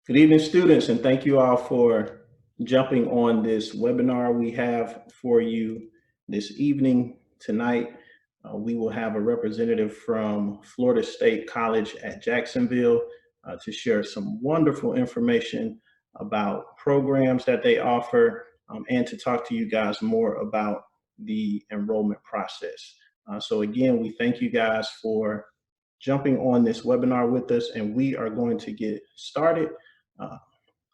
Good evening, students, and thank you all for jumping on this webinar we have for you this evening. Tonight, we will have a representative from Florida State College at Jacksonville to share some wonderful information about programs that they offer and to talk to you guys more about the enrollment process. So again, we thank you guys for jumping on this webinar with us, and we are going to get started.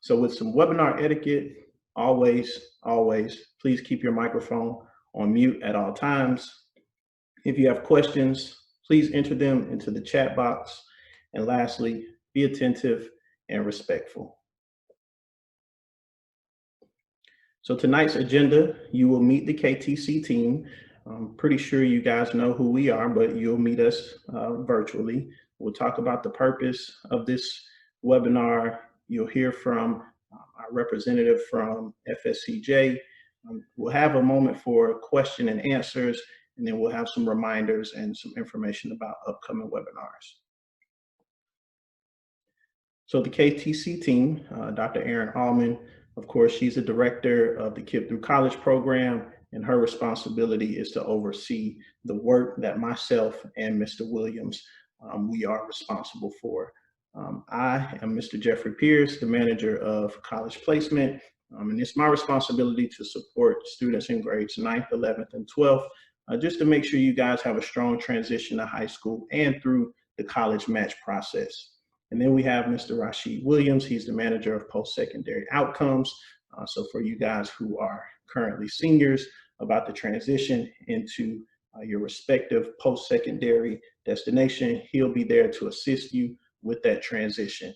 So with some webinar etiquette, always, please keep your microphone on mute at all times. If you have questions, please enter them into the chat box. And lastly, be attentive and respectful. So tonight's agenda, you will meet the KTC team. I'm pretty sure you guys know who we are, but you'll meet us virtually. We'll talk about the purpose of this webinar. You'll hear from our representative from FSCJ. We'll have a moment for question and answers, and then we'll have some reminders and some information about upcoming webinars. So the KTC team, Dr. Erin Allman, of course, she's the director of the KIPP through College program, and her responsibility is to oversee the work that myself and Mr. Williams, we are responsible for. I am Mr. Jeffrey Pierce, the manager of college placement, and it's my responsibility to support students in grades 9th, 11th, and 12th, just to make sure you guys have a strong transition to high school and through the college match process. And then we have Mr. Rashid Williams. He's the manager of post-secondary outcomes. So for you guys who are currently seniors about the transition into your respective post-secondary destination, he'll be there to assist you with that transition.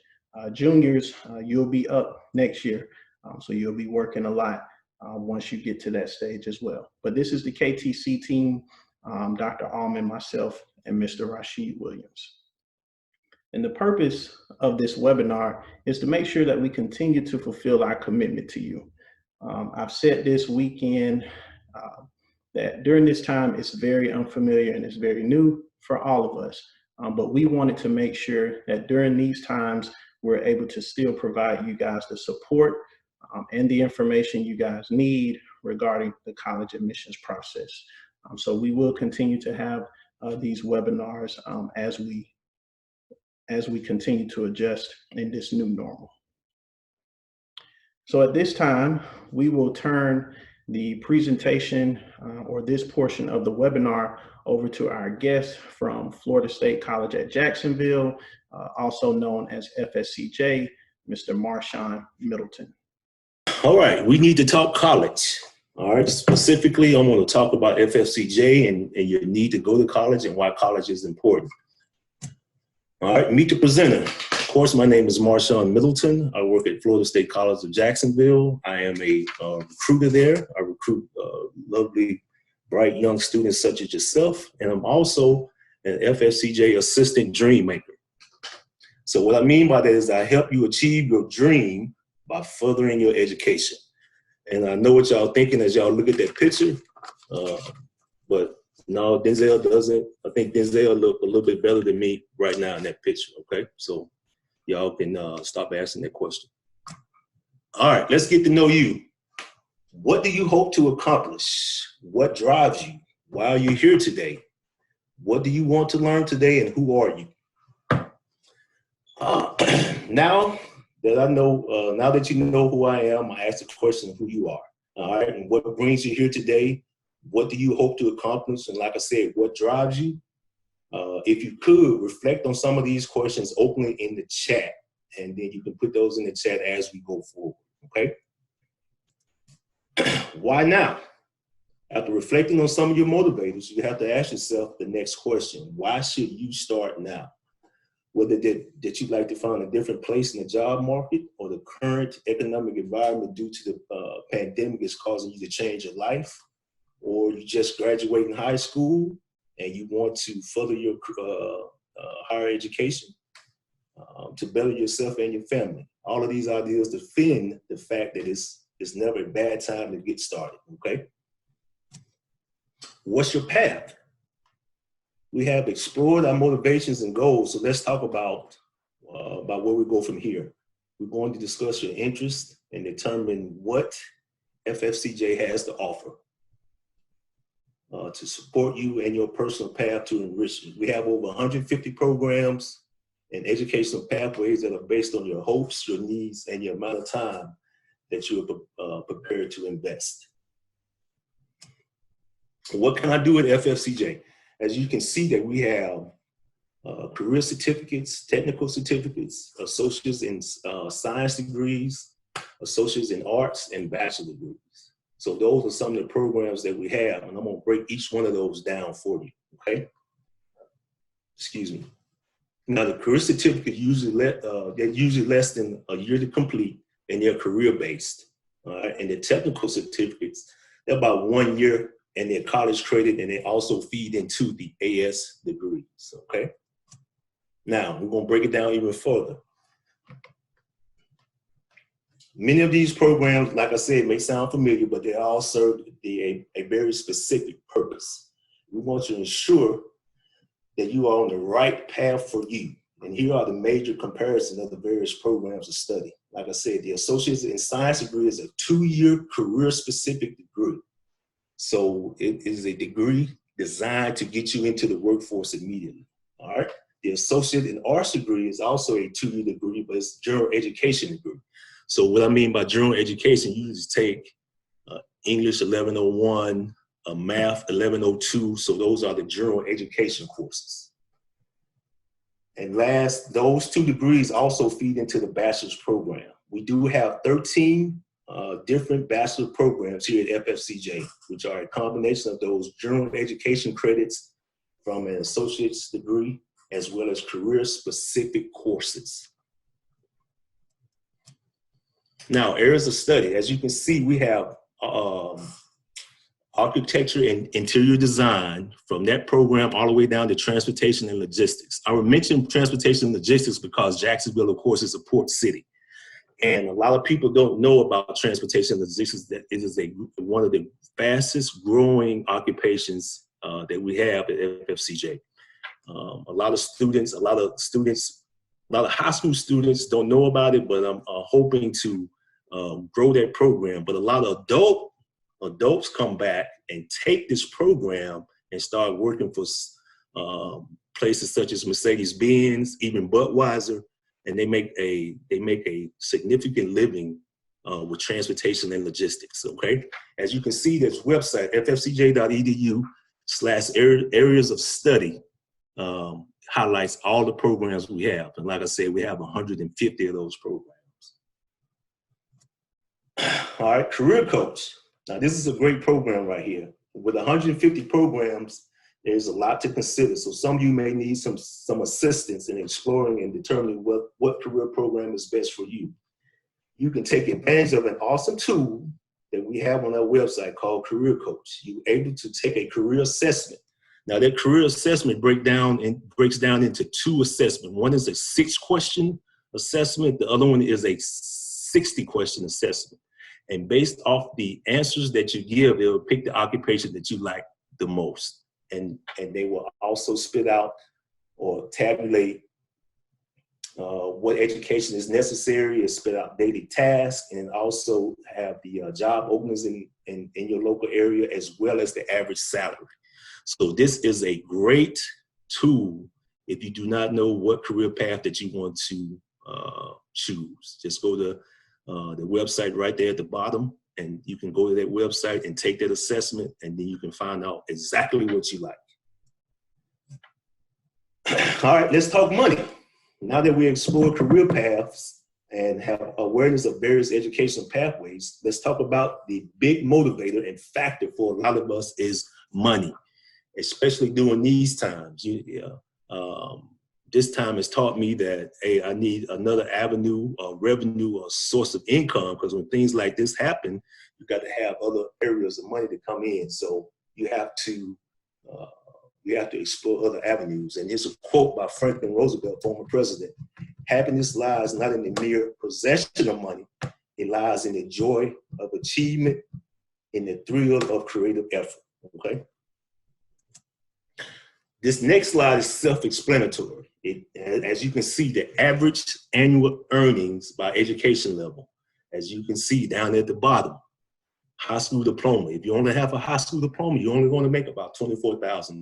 Juniors, you'll be up next year. So you'll be working a lot once you get to that stage as well. But this is the KTC team, Dr. Allman, myself, and Mr. Rashid Williams. And the purpose of this webinar is to make sure that we continue to fulfill our commitment to you. I've said this weekend that during this time, it's very unfamiliar and it's very new for all of us. But we wanted to make sure that during these times, we're able to still provide you guys the support and the information you guys need regarding the college admissions process. So we will continue to have these webinars as we continue to adjust in this new normal. So at this time, we will turn the presentation or this portion of the webinar over to our guest from Florida State College at Jacksonville, also known as FSCJ, Mr. Marshawn Middleton. All right, we need to talk college. All right, specifically, I'm going to talk about FSCJ and your need to go to college and why college is important. All right, meet the presenter. Of course, my name is Marshawn Middleton. I work at Florida State College of Jacksonville. I am a recruiter there. I recruit lovely, bright young students such as yourself. And I'm also an FSCJ assistant dream maker. So what I mean by that is I help you achieve your dream by furthering your education. And I know what y'all thinking as y'all look at that picture, but no, Denzel doesn't. I think Denzel look a little bit better than me right now in that picture, okay? So y'all can stop asking that question. All right, let's get to know you. What do you hope to accomplish? What drives you? Why are you here today? What do you want to learn today, and who are you? Now that I know, now that you know who I am, I ask the question of who you are. All right, and what brings you here today? What do you hope to accomplish? And like I said, what drives you? If you could, reflect on some of these questions openly in the chat, and then you can put those in the chat as we go forward, okay? Why now? After reflecting on some of your motivators, you have to ask yourself the next question. Why should you start now? Whether that you'd like to find a different place in the job market, or the current economic environment due to the pandemic is causing you to change your life, or you just graduating high school and you want to further your higher education to better yourself and your family. All of these ideas defend the fact that it's never a bad time to get started, okay? What's your path? We have explored our motivations and goals, so let's talk about where we go from here. We're going to discuss your interest and determine what FFCJ has to offer to support you and your personal path to enrichment. We have over 150 programs and educational pathways that are based on your hopes, your needs, and your amount of time that you are prepared to invest. What can I do at FFCJ? As you can see that we have career certificates, technical certificates, associates in science degrees, associates in arts, and bachelor degrees. So those are some of the programs that we have, and I'm gonna break each one of those down for you, okay? Excuse me. Now the career certificate they're usually less than a year to complete, and they're career-based, all right? And the technical certificates, they're about 1 year, and they're college credit, and they also feed into the AS degrees, okay? Now, we're gonna break it down even further. Many of these programs, like I said, may sound familiar, but they all serve a very specific purpose. We want to ensure that you are on the right path for you. And here are the major comparisons of the various programs of study. Like I said, the Associates in Science degree is a 2-year career-specific degree. So it is a degree designed to get you into the workforce immediately, all right? The Associate in Arts degree is also a 2-year degree, but it's general education degree. So what I mean by general education, you just take English 1101, Math 1102, so those are the general education courses. And last, those 2 degrees also feed into the bachelor's program. We do have 13 different bachelor programs here at FFCJ, which are a combination of those general education credits from an associate's degree, as well as career-specific courses. Now, areas of study, as you can see, we have architecture and interior design from that program all the way down to transportation and logistics. I would mention transportation and logistics because Jacksonville, of course, is a port city. And a lot of people don't know about transportation and logistics, that it is one of the fastest growing occupations that we have at FFCJ. A lot of high school students don't know about it, but I'm hoping to grow that program. But a lot of adults come back and take this program and start working for places such as Mercedes-Benz, even Budweiser, and they make a significant living with transportation and logistics, okay? As you can see, this website, ffcj.edu/areas of study, highlights all the programs we have. And like I said, we have 150 of those programs. All right, Career Coach. Now, this is a great program right here. With 150 programs, there's a lot to consider. So some of you may need some assistance in exploring and determining what career program is best for you. You can take advantage of an awesome tool that we have on our website called Career Coach. You're able to take a career assessment. Now, that career assessment breaks down into 2 assessments. One is a 6-question assessment. The other one is a 60-question assessment. And based off the answers that you give, it will pick the occupation that you like the most. And they will also spit out or tabulate what education is necessary, and spit out daily tasks, and also have the job openings in your local area, as well as the average salary. So this is a great tool if you do not know what career path that you want to choose. Just go to the website right there at the bottom, and you can go to that website and take that assessment, and then you can find out exactly what you like. All right, let's talk money. Now that we explore career paths and have awareness of various educational pathways, let's talk about the big motivator and factor for a lot of us is money, especially during these times. This time has taught me that, hey, I need another avenue of revenue or source of income, because when things like this happen, you got to have other areas of money to come in. So you have to explore other avenues. And here's a quote by Franklin Roosevelt, former president: "Happiness lies not in the mere possession of money, it lies in the joy of achievement, in the thrill of creative effort." Okay. This next slide is self-explanatory. As you can see, the average annual earnings by education level, as you can see down at the bottom, high school diploma. If you only have a high school diploma, you're only going to make about $24,000.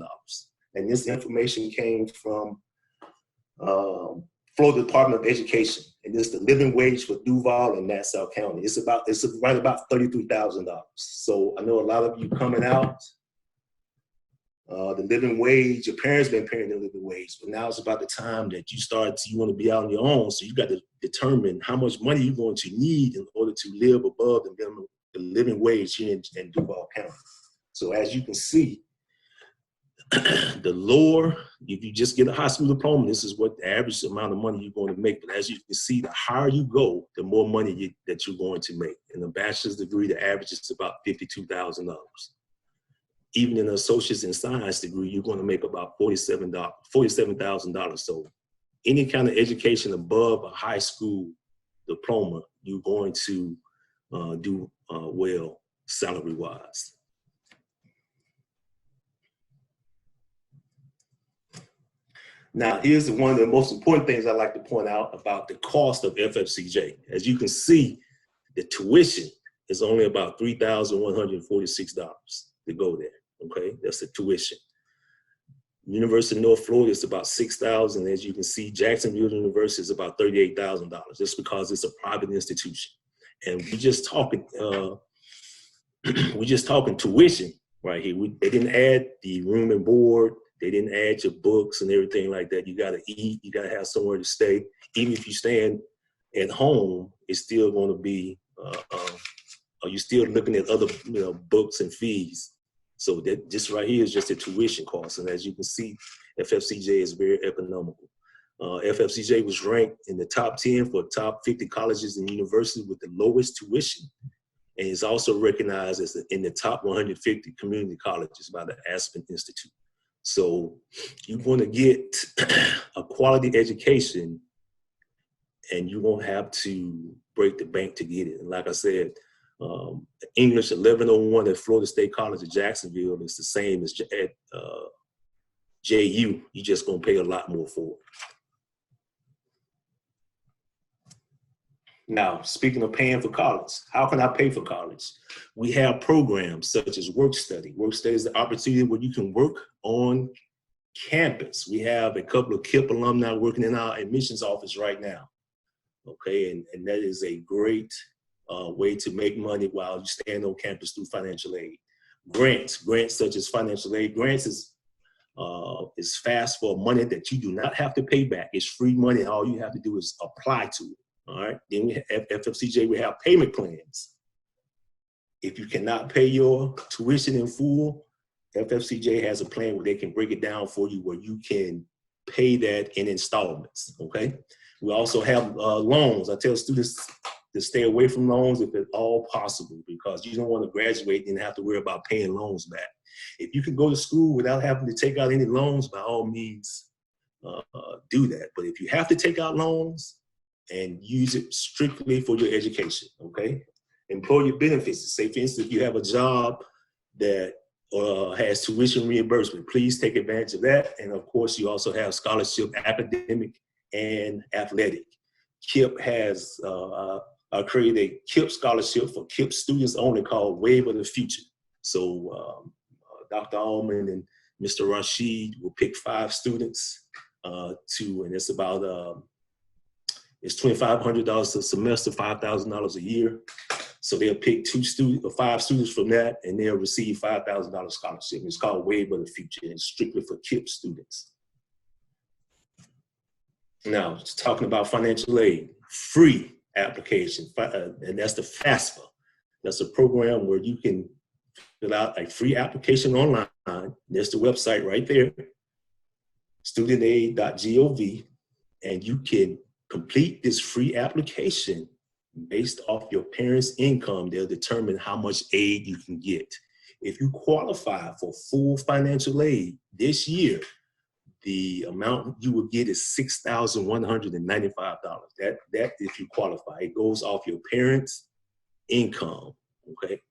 And this information came from Florida Department of Education, and it's the living wage for Duval and Nassau County. It's right about $33,000. So I know a lot of you coming out. The living wage, your parents been paying the living wage, but now it's about the time that you want to be out on your own. So you got to determine how much money you're going to need in order to live above the living wage here in Duval County. So as you can see, the lower, if you just get a high school diploma, this is what the average amount of money you're going to make. But as you can see, the higher you go, the more money that you're going to make. In a bachelor's degree, the average is about $52,000. Even in an associate's in science degree, you're going to make about $47,000. So any kind of education above a high school diploma, you're going to do well salary-wise. Now, here's one of the most important things I like to point out about the cost of FFCJ. As you can see, the tuition is only about $3,146 to go there. Okay, that's the tuition. University of North Florida is about $6,000. As you can see, Jacksonville University is about $38,000, just because it's a private institution. And we're just talking tuition right here. They didn't add the room and board. They didn't add your books and everything like that. You got to eat. You got to have somewhere to stay. Even if you stand at home, it's still going to be. You're still looking at other books and fees. So that just right here is just a tuition cost. And as you can see, FFCJ is very economical. FFCJ was ranked in the top 10 for top 50 colleges and universities with the lowest tuition. And it's also recognized as in the top 150 community colleges by the Aspen Institute. So you're going to get a quality education, and you won't have to break the bank to get it. And like I said, English 1101 at Florida State College of Jacksonville is the same as at JU. You're just going to pay a lot more for it. Now, speaking of paying for college, how can I pay for college? We have programs such as work study. Work study is the opportunity where you can work on campus. We have a couple of KIPP alumni working in our admissions office right now. Okay, and that is a great way to make money while you stand on campus through financial aid. Grants such as financial aid. Grants is fast for money that you do not have to pay back. It's free money. All you have to do is apply to it. All right. Then we have FFCJ. We have payment plans. If you cannot pay your tuition in full, FFCJ has a plan where they can break it down for you, where you can pay that in installments. Okay. We also have loans. I tell students to stay away from loans if at all possible, because you don't want to graduate and have to worry about paying loans back. If you can go to school without having to take out any loans, by all means, do that. But if you have to take out loans, and use it strictly for your education, okay? Employer benefits. Say, for instance, if you have a job that has tuition reimbursement, please take advantage of that. And of course, you also have scholarship, academic, and athletic. KIPP has created a KIPP scholarship for KIPP students only called Wave of the Future. So Dr. Allman and Mr. Rashid will pick 5 students and it's about, it's $2,500 a semester, $5,000 a year. So they'll pick 5 students from that, and they'll receive $5,000 scholarship. It's called Wave of the Future, and it's strictly for KIPP students. Now, just talking about financial aid, free application, and that's the FAFSA. That's a program where you can fill out a free application online. There's the website right there, studentaid.gov, and you can complete this free application. Based off your parents' income, they'll determine how much aid you can get. If you qualify for full financial aid this year, the amount you will get is $6,195. That if you qualify, it goes off your parents' income, okay?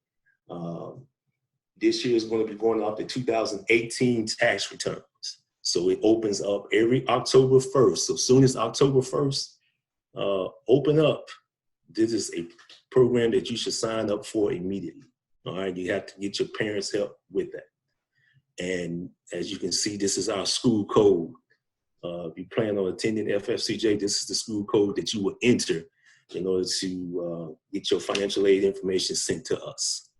This year is going to be going off the 2018 tax returns. So it opens up every October 1st. So soon as October 1st, open up. This is a program that you should sign up for immediately. All right, you have to get your parents' help with that. And as you can see, this is our school code. If you plan on attending FFCJ, this is the school code that you will enter in order to get your financial aid information sent to us.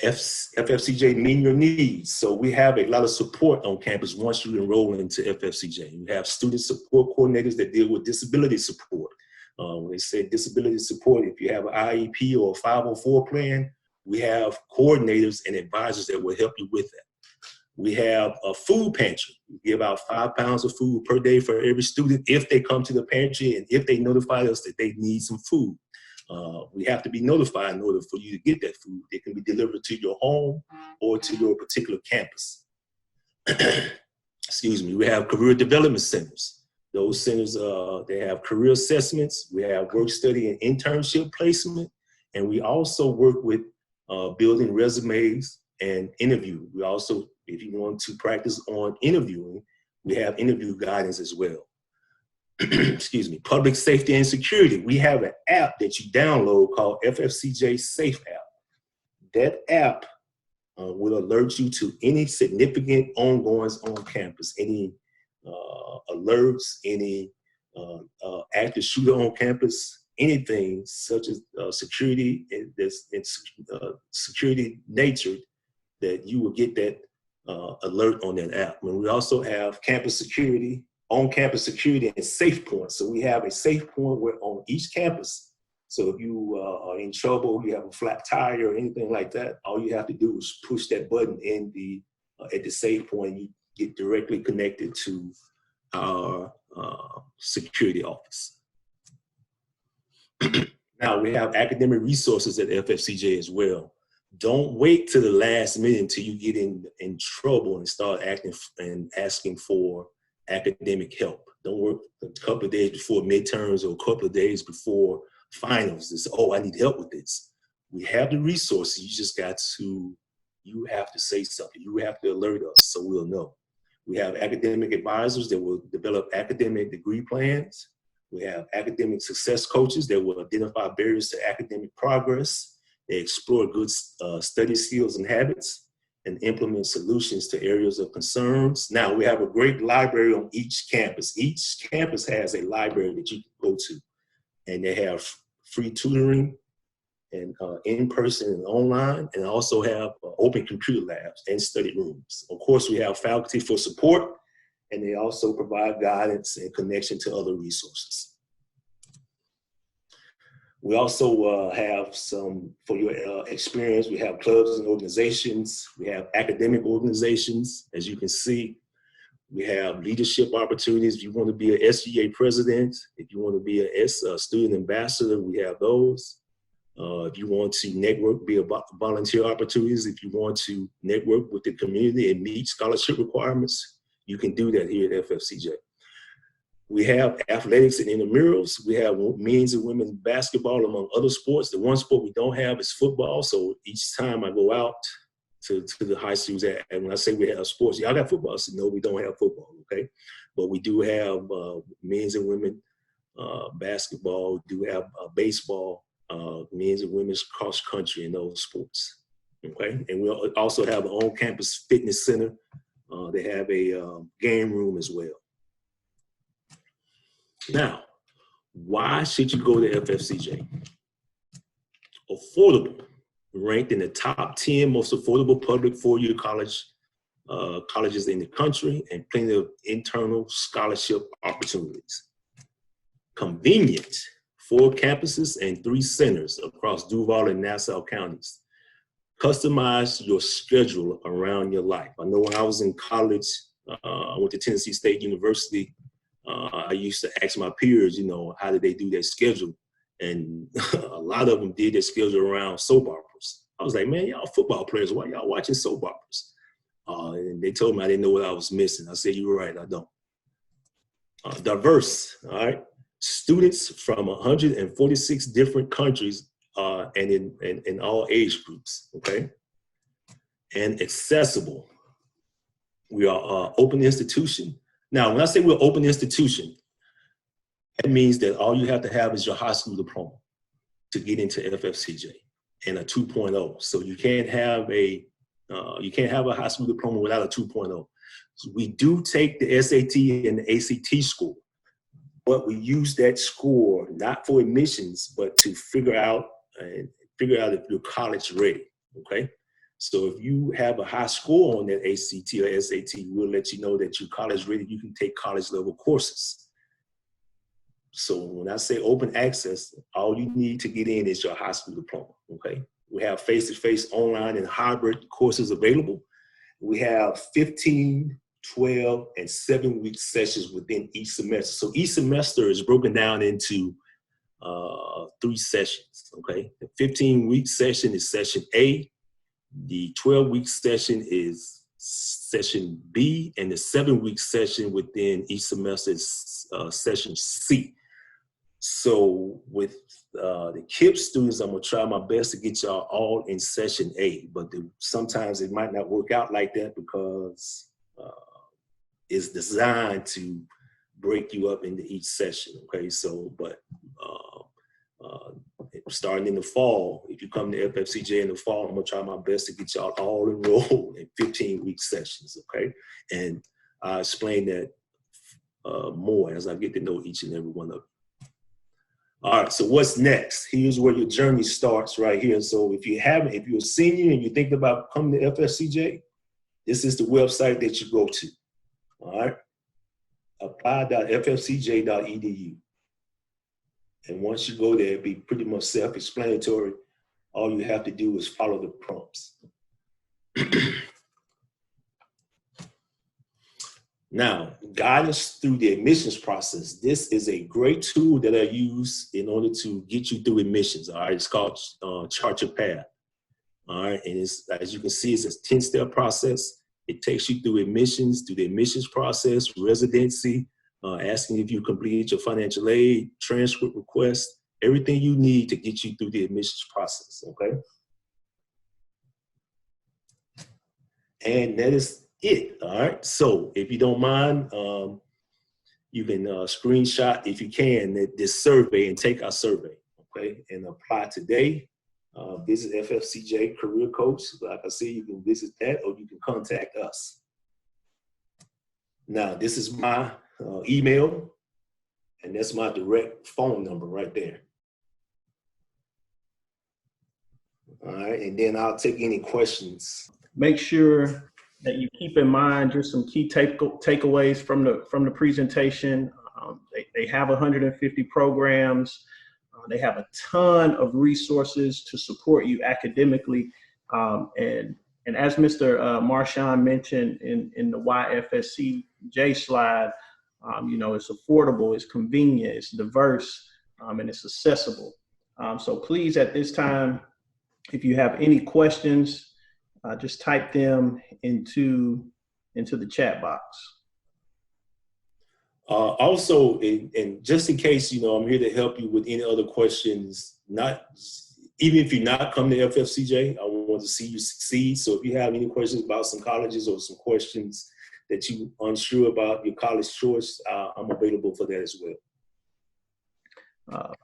FFCJ meeting your needs. So we have a lot of support on campus once you enroll into FFCJ. We have student support coordinators that deal with disability support. When they say disability support, if you have an IEP or a 504 plan, we have coordinators and advisors that will help you with that. We have a food pantry. We give out 5 pounds of food per day for every student if they come to the pantry and if they notify us that they need some food. We have to be notified in order for you to get that food. It can be delivered to your home or to your particular campus. Excuse me. We have career development centers. Those centers, they have career assessments. We have work study and internship placement. And we also work with building resumes and interview. We also, if you want to practice on interviewing, we have interview guidance as well. Excuse me. Public safety and security. We have an app that you download called FFCJ Safe App. That app will alert you to any significant ongoings on campus, any alerts, any active shooter on campus, anything such as security and security natured, that you will get that alert on that app. And we also have campus security, on-campus security, and safe points. So we have a safe point where on each campus. So if you are in trouble, you have a flat tire or anything like that, all you have to do is push that button in the at the safe point. You get directly connected to our security office. Now we have academic resources at FFCJ as well. Don't wait till the last minute until you get in trouble and start asking for academic help. Don't work a couple of days before midterms or a couple of days before finals to say, oh, I need help with this. We have the resources. You have to say something. You have to alert us so we'll know. We have academic advisors that will develop academic degree plans. We have academic success coaches that will identify barriers to academic progress. They explore good study skills and habits and implement solutions to areas of concerns. Now, we have a great library on each campus. Each campus has a library that you can go to, and they have free tutoring and in-person and online, and also have open computer labs and study rooms. Of course, we have faculty for support, and they also provide guidance and connection to other resources. We also have some, for your experience, we have clubs and organizations. We have academic organizations. As you can see, we have leadership opportunities. If you want to be an SGA president, if you want to be a student ambassador, we have those. If you want to network, be a volunteer opportunities, if you want to network with the community and meet scholarship requirements, you can do that here at FFCJ. We have athletics and intramurals. We have men's and women's basketball, among other sports. The one sport we don't have is football. So each time I go out to the high schools, and when I say we have sports, y'all got football. I said, no, we don't have football, okay? But we do have men's and women's basketball. We do have baseball, men's and women's cross country, and those sports, okay? And we also have an on-campus fitness center. They have a game room as well. Now, why should you go to FFCJ? Affordable, ranked in the top 10 most affordable public four-year colleges in the country, and plenty of internal scholarship opportunities. Convenient, 4 campuses and 3 centers across Duval and Nassau counties. Customize your schedule around your life. I know when I was in college, I went to Tennessee State University. I used to ask my peers, you know, how did they do their schedule? And a lot of them did their schedule around soap operas. I was like, man, y'all football players, why y'all watching soap operas? And they told me I didn't know what I was missing. I said, you're right, I don't. Diverse, all right? Students from 146 different countries and in all age groups, okay? And accessible. We are an open institution. Now, when I say we're an open institution, that means that all you have to have is your high school diploma to get into FFCJ and a 2.0. So you can't have a high school diploma without a 2.0. So we do take the SAT and the ACT score, but we use that score not for admissions, but to figure out if you're college ready. Okay. So if you have a high score on that ACT or SAT, we'll let you know that you're college ready. You can take college level courses. So when I say open access, all you need to get in is your high school diploma. Okay. We have face-to-face, online, and hybrid courses available. We have 15, 12, and 7-week sessions within each semester. So each semester is broken down into 3 sessions. Okay. The 15-week session is session A. The 12-week session is session B, and the 7-week session within each semester is session C. So with the KIPP students, I'm gonna try my best to get y'all all in session A, but sometimes it might not work out like that because it's designed to break you up into each session. Okay, so but starting in the fall, if you come to FFCJ in the fall, I'm gonna try my best to get y'all all enrolled in 15-week sessions, okay? And I'll explain that more as I get to know each and every one of you. All right, so what's next? Here's where your journey starts right here. So if you're a senior and you're thinking about coming to FFCJ, this is the website that you go to, all right? apply.ffcj.edu. And once you go there, it'll be pretty much self-explanatory. All you have to do is follow the prompts. Now, guidance through the admissions process. This is a great tool that I use in order to get you through admissions. All right, it's called Chart Your Path. All right, and it's, as you can see, it's a 10-step process. It takes you through the admissions process, residency, asking if you completed your financial aid, transcript request, everything you need to get you through the admissions process, okay? And that is it, all right? So if you don't mind, you can screenshot, if you can, this survey and take our survey, okay? And apply today. Visit FFCJ Career Coach. Like I said, you can visit that or you can contact us. Now, this is my email, and that's my direct phone number right there. All right, and then I'll take any questions. Make sure that you keep in mind just some key takeaways from the presentation. They have 150 programs. They have a ton of resources to support you academically. And as Mr. Marshawn mentioned in the YFSCJ slide, you know, it's affordable, it's convenient, it's diverse, and it's accessible. So please, at this time, if you have any questions, just type them into the chat box. Also, and just in case, you know, I'm here to help you with any other questions, even if you're not coming to FFCJ, I want to see you succeed. So if you have any questions about some colleges or some questions that you're unsure about your college choice, I'm available for that as well.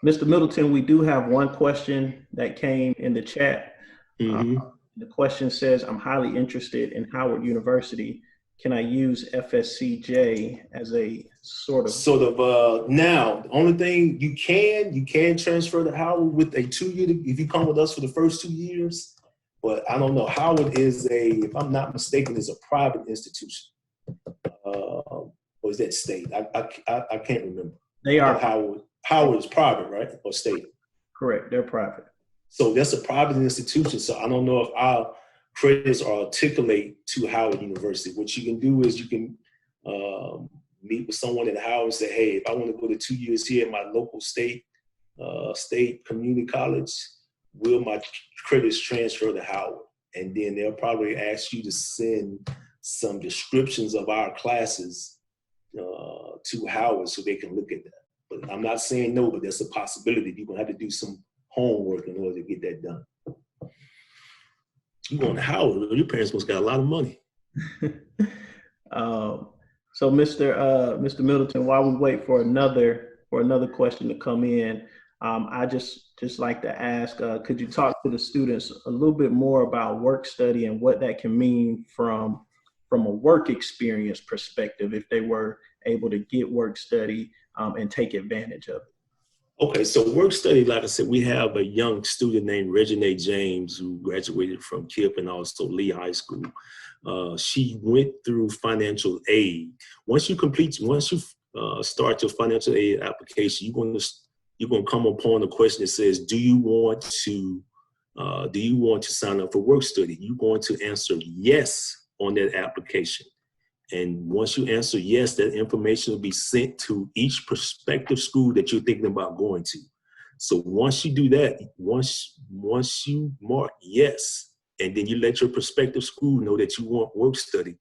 Mr. Middleton, we do have one question that came in the chat. The question says, I'm highly interested in Howard University. Can I use FSCJ as a sort of now, the only thing you can transfer to Howard with a 2-year, if you come with us for the first 2 years, but I don't know, Howard is if I'm not mistaken, is a private institution. Or is that state? I can't remember. They are. Howard is private, right? Or state? Correct, they're private. So that's a private institution. So I don't know if our credits are articulate to Howard University. What you can do is you can meet with someone at Howard and say, hey, if I want to go to 2 years here at my local state community college, will my credits transfer to Howard? And then they'll probably ask you to send some descriptions of our classes to Howard so they can look at that. But I'm not saying no, but that's a possibility. You're going to have to do some homework in order to get that done. You going to Howard? Your parents must got a lot of money. So Mr. Middleton, while we wait for another question to come in, I just like to ask, could you talk to the students a little bit more about work study and what that can mean from a work experience perspective if they were able to get work study and take advantage of it? Okay, so work study, like I said, we have a young student named Reginae James who graduated from KIPP and also Lee High School. She went through financial aid. Once you start your financial aid application, you're gonna come upon a question that says, do you want to sign up for work study? You're going to answer yes on that application. And once you answer yes, that information will be sent to each prospective school that you're thinking about going to. So once you do that, once you mark yes, and then you let your prospective school know that you want work study,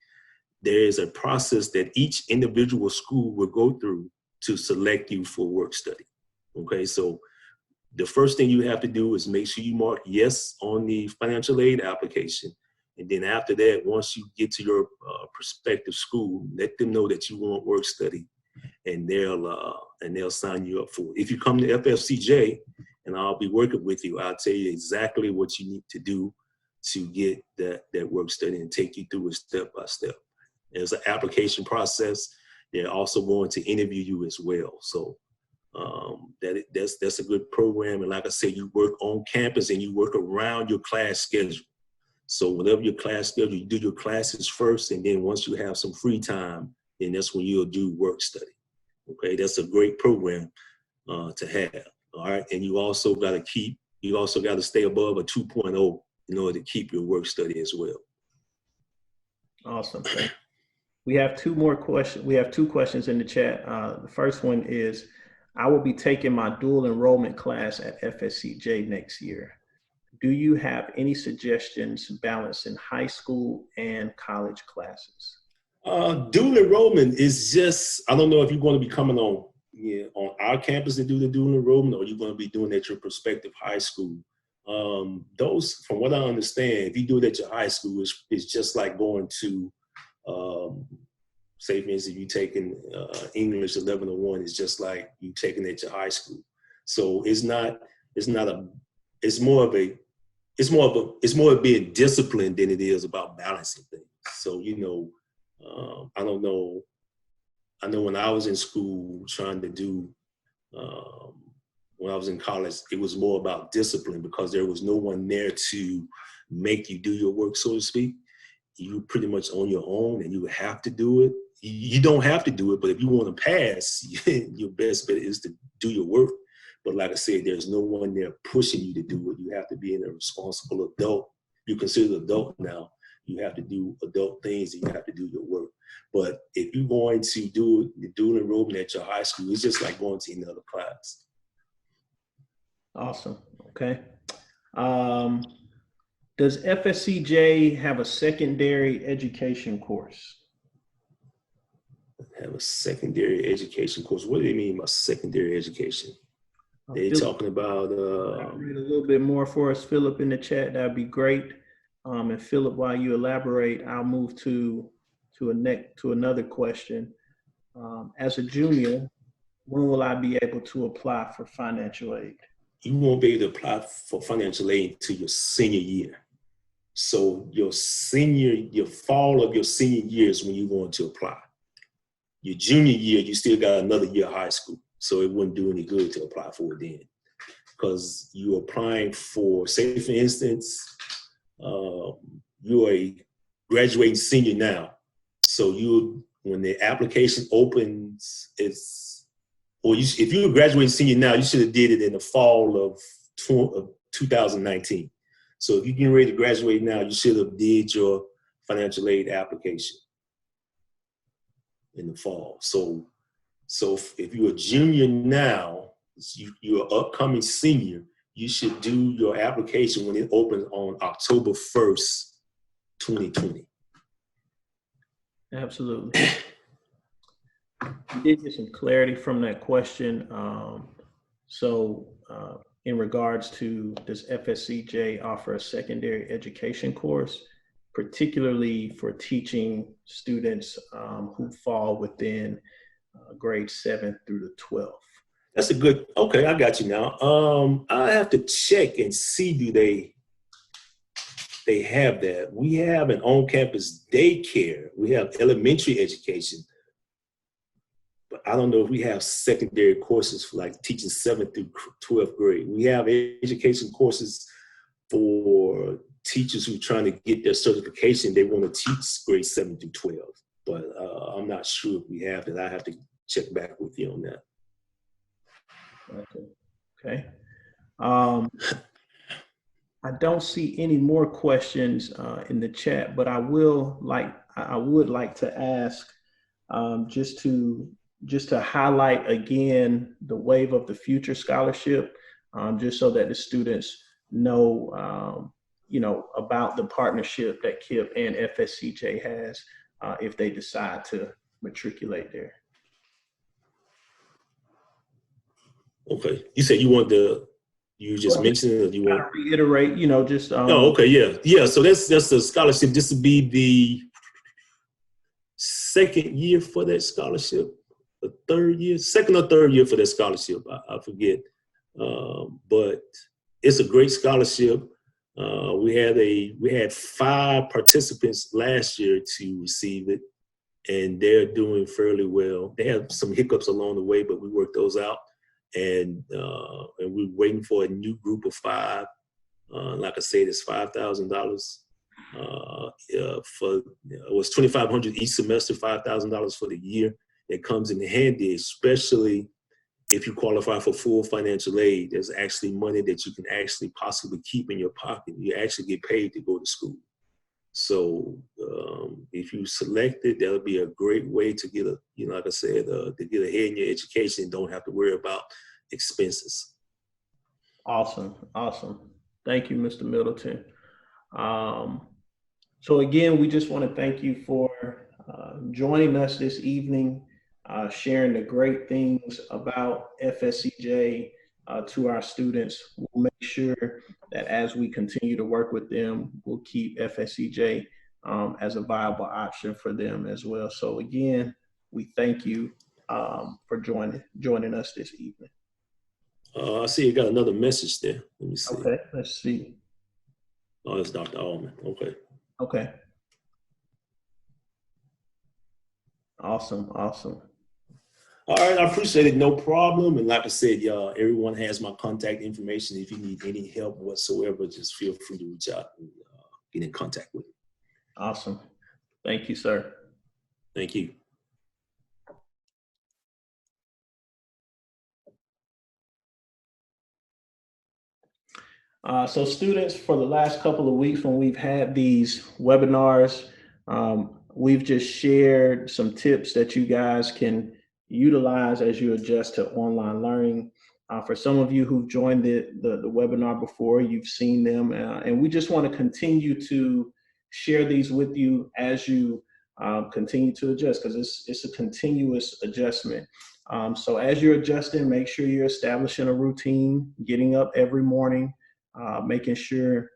there is a process that each individual school will go through to select you for work study. Okay, so the first thing you have to do is make sure you mark yes on the financial aid application. And then after that, once you get to your prospective school, let them know that you want work study, and they'll sign you up for it. If you come to FFCJ, and I'll be working with you, I'll tell you exactly what you need to do to get that work study and take you through it step by step. There's an application process. They're also going to interview you as well. So that's a good program. And like I said, you work on campus and you work around your class schedule. So whatever your class schedule, you do your classes first, and then once you have some free time, then that's when you'll do work study. Okay, that's a great program to have. All right, and you also got to stay above a 2.0 in order to keep your work study as well. Awesome. We have two more questions. We have two questions in the chat. The first one is, I will be taking my dual enrollment class at FSCJ next year. Do you have any suggestions balancing high school and college classes? Dual enrollment is just, I don't know if you're going to be coming on our campus to do the dual enrollment, or you're going to be doing it at your prospective high school. Those, from what I understand, if you do it at your high school, it's just like going to, say for instance, if you're taking English 1101, it's just like you taking it at your high school. So it's more of being disciplined than it is about balancing things. So, I don't know. I know when I was in school trying to do, when I was in college, it was more about discipline because there was no one there to make you do your work, so to speak. You were pretty much on your own and you have to do it. You don't have to do it, but if you want to pass, your best bet is to do your work. But like I said, there's no one there pushing you to do it. You have to be a responsible adult. You're considered an adult now. You have to do adult things and you have to do your work. But if you're going to do the dual enrollment at your high school, it's just like going to another class. Awesome. Okay. Does FSCJ have a secondary education course? Have a secondary education course. What do they mean by secondary education? They're talking about read a little bit more for us, Philip, in the chat. That'd be great. And Philip, while you elaborate, I'll move to another question. As a junior, when will I be able to apply for financial aid? You won't be able to apply for financial aid until your senior year. So your fall of your senior year is when you're going to apply. Your junior year, you still got another year of high school. So it wouldn't do any good to apply for it then. Because you're applying for, say for instance, you're a graduating senior now. So when the application opens, if you're a graduating senior now, you should have did it in the fall of 2019. So if you're getting ready to graduate now, you should have did your financial aid application in the fall. So if you're a junior now, you're an upcoming senior, you should do your application when it opens on October 1st, 2020. Absolutely. We did get some clarity from that question. In regards to, does FSCJ offer a secondary education course? particularly for teaching students who fall within grades 7 through the 12th. That's a good, okay, I got you now. I have to check and see, do they have that. We have an on-campus daycare. We have elementary education. But I don't know if we have secondary courses for like teaching 7th through 12th grade. We have education courses for teachers who are trying to get their certification. They want to teach grades 7 through 12. But I'm not sure if we have that. I have to check back with you on that. Okay. I don't see any more questions in the chat, but I would like to ask just to highlight again the Wave of the Future scholarship, just so that the students know about the partnership that KIPP and FSCJ has if they decide to matriculate there. Okay. You said you want you just mentioned it, or you want to reiterate, just oh, okay, yeah. So that's a scholarship. This would be the second year for that scholarship, the second or third year for that scholarship. I forget, but it's a great scholarship. We had 5 participants last year to receive it, and they're doing fairly well. They had some hiccups along the way, but we worked those out. And we're waiting for a new group of 5. Like I said, it's $5,000 it was $2,500 each semester, $5,000 for the year. It comes in handy, especially if you qualify for full financial aid. There's actually money that you can actually possibly keep in your pocket. You actually get paid to go to school. So if you select it, that'll be a great way to get like I said, to get ahead in your education and don't have to worry about expenses. Awesome. Thank you, Mr. Middleton. So again, we just want to thank you for joining us this evening, sharing the great things about FSCJ to our students. We'll make sure that as we continue to work with them, we'll keep FSCJ as a viable option for them as well. So again, we thank you for joining us this evening. I see you got another message there. Let me see. Okay, let's see. Oh, it's Dr. Allman. Okay. Okay. Awesome. All right, I appreciate it. No problem. And like I said, y'all, everyone has my contact information. If you need any help whatsoever, just feel free to reach out and get in contact with me. Awesome. Thank you, sir. Thank you. So students, for the last couple of weeks when we've had these webinars, we've just shared some tips that you guys can utilize as you adjust to online learning. For some of you who've joined the webinar before, you've seen them, and we just want to continue to share these with you as you continue to adjust, because it's a continuous adjustment. So as you're adjusting, make sure you're establishing a routine, getting up every morning, making sure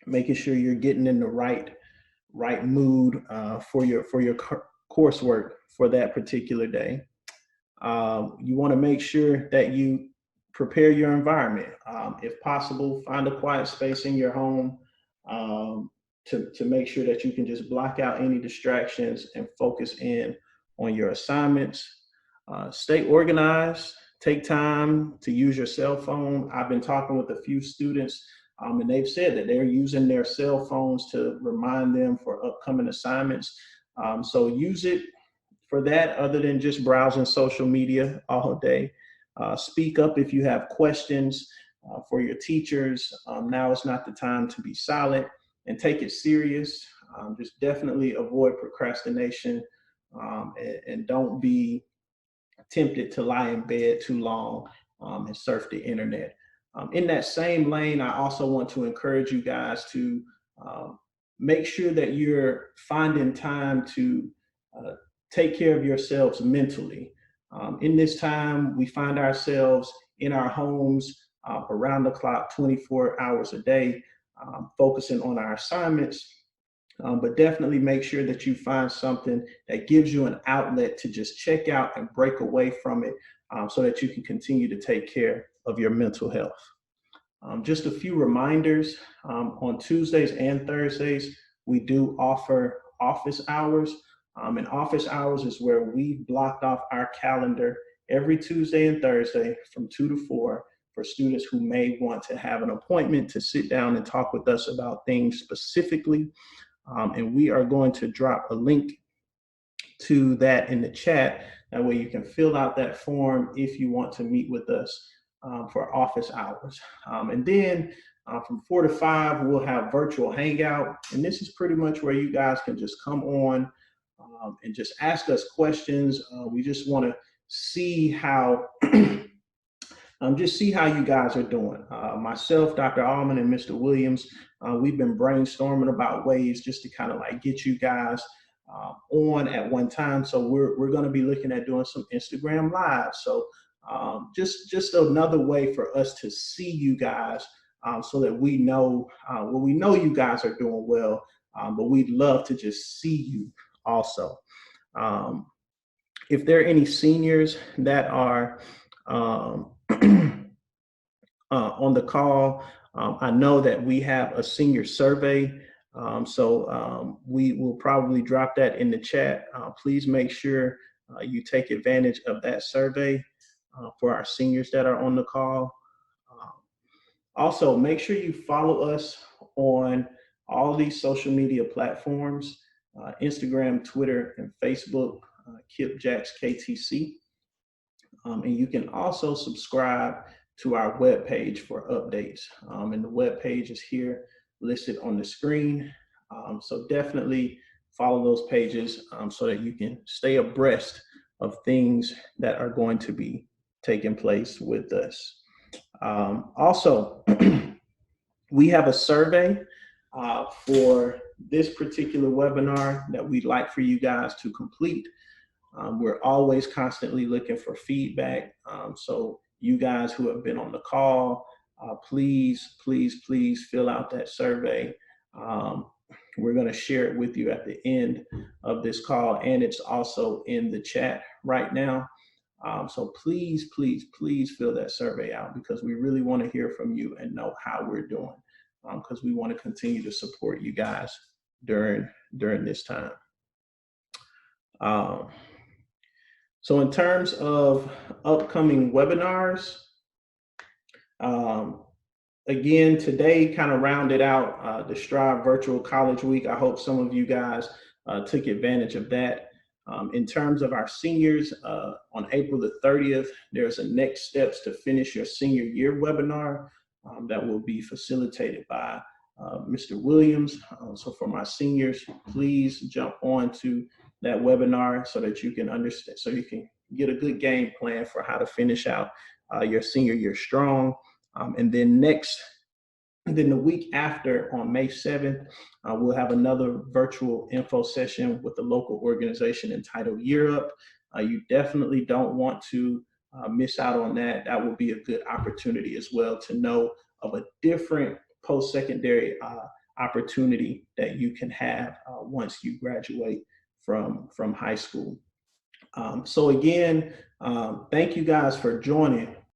you're getting in the right mood for your coursework for that particular day. You want to make sure that you prepare your environment. If possible, find a quiet space in your home to make sure that you can just block out any distractions and focus in on your assignments. Stay organized. Take time to use your cell phone. I've been talking with a few students and they've said that they're using their cell phones to remind them for upcoming assignments. So use it for that, other than just browsing social media all day. Speak up if you have questions for your teachers. Now is not the time to be silent, and take it serious. Just definitely avoid procrastination and don't be tempted to lie in bed too long and surf the internet. In that same lane, I also want to encourage you guys to make sure that you're finding time to take care of yourselves mentally. In this time, we find ourselves in our homes around the clock, 24 hours a day, focusing on our assignments. But definitely make sure that you find something that gives you an outlet to just check out and break away from it, so that you can continue to take care of your mental health. Just a few reminders, on Tuesdays and Thursdays, we do offer office hours. And office hours is where we blocked off our calendar every Tuesday and Thursday from 2 to 4 for students who may want to have an appointment to sit down and talk with us about things specifically. And we are going to drop a link to that in the chat. That way you can fill out that form if you want to meet with us for office hours. And then from 4 to 5, we'll have virtual hangout. And this is pretty much where you guys can just come on and just ask us questions. We just want to see how just see how you guys are doing. Myself, Dr. Allman, and Mr. Williams, we've been brainstorming about ways just to kind of like get you guys on at one time. So we're going to be looking at doing some Instagram Live. So just another way for us to see you guys, so that we know, well, we know you guys are doing well, but we'd love to just see you also. If there are any seniors that are on the call, I know that we have a senior survey, so we will probably drop that in the chat. Please make sure you take advantage of that survey for our seniors that are on the call. Also, make sure you follow us on all these social media platforms, Instagram, Twitter, and Facebook, KIPP Jacks KTC. And you can also subscribe to our webpage for updates. And the webpage is here listed on the screen. So definitely follow those pages so that you can stay abreast of things that are going to be taking place with us. Also, we have a survey for this particular webinar that we'd like for you guys to complete. We're always constantly looking for feedback. So you guys who have been on the call, please, please, please fill out that survey. We're going to share it with you at the end of this call, and it's also in the chat right now. So please, please, please fill that survey out, because we really want to hear from you and know how we're doing, because we want to continue to support you guys during this time. So in terms of upcoming webinars, again, today kind of rounded out the Strive Virtual College Week. I hope some of you guys took advantage of that. In terms of our seniors, on April the 30th, there's a Next Steps to Finish Your Senior Year webinar that will be facilitated by Mr. Williams. So for my seniors, please jump on to that webinar so that you can understand, so you can get a good game plan for how to finish out your senior year strong. And then the week after, on May 7th, we'll have another virtual info session with a local organization entitled Year Up. You definitely don't want to miss out on that. That will be a good opportunity as well to know of a different post-secondary opportunity that you can have once you graduate from high school. So again, thank you guys for joining.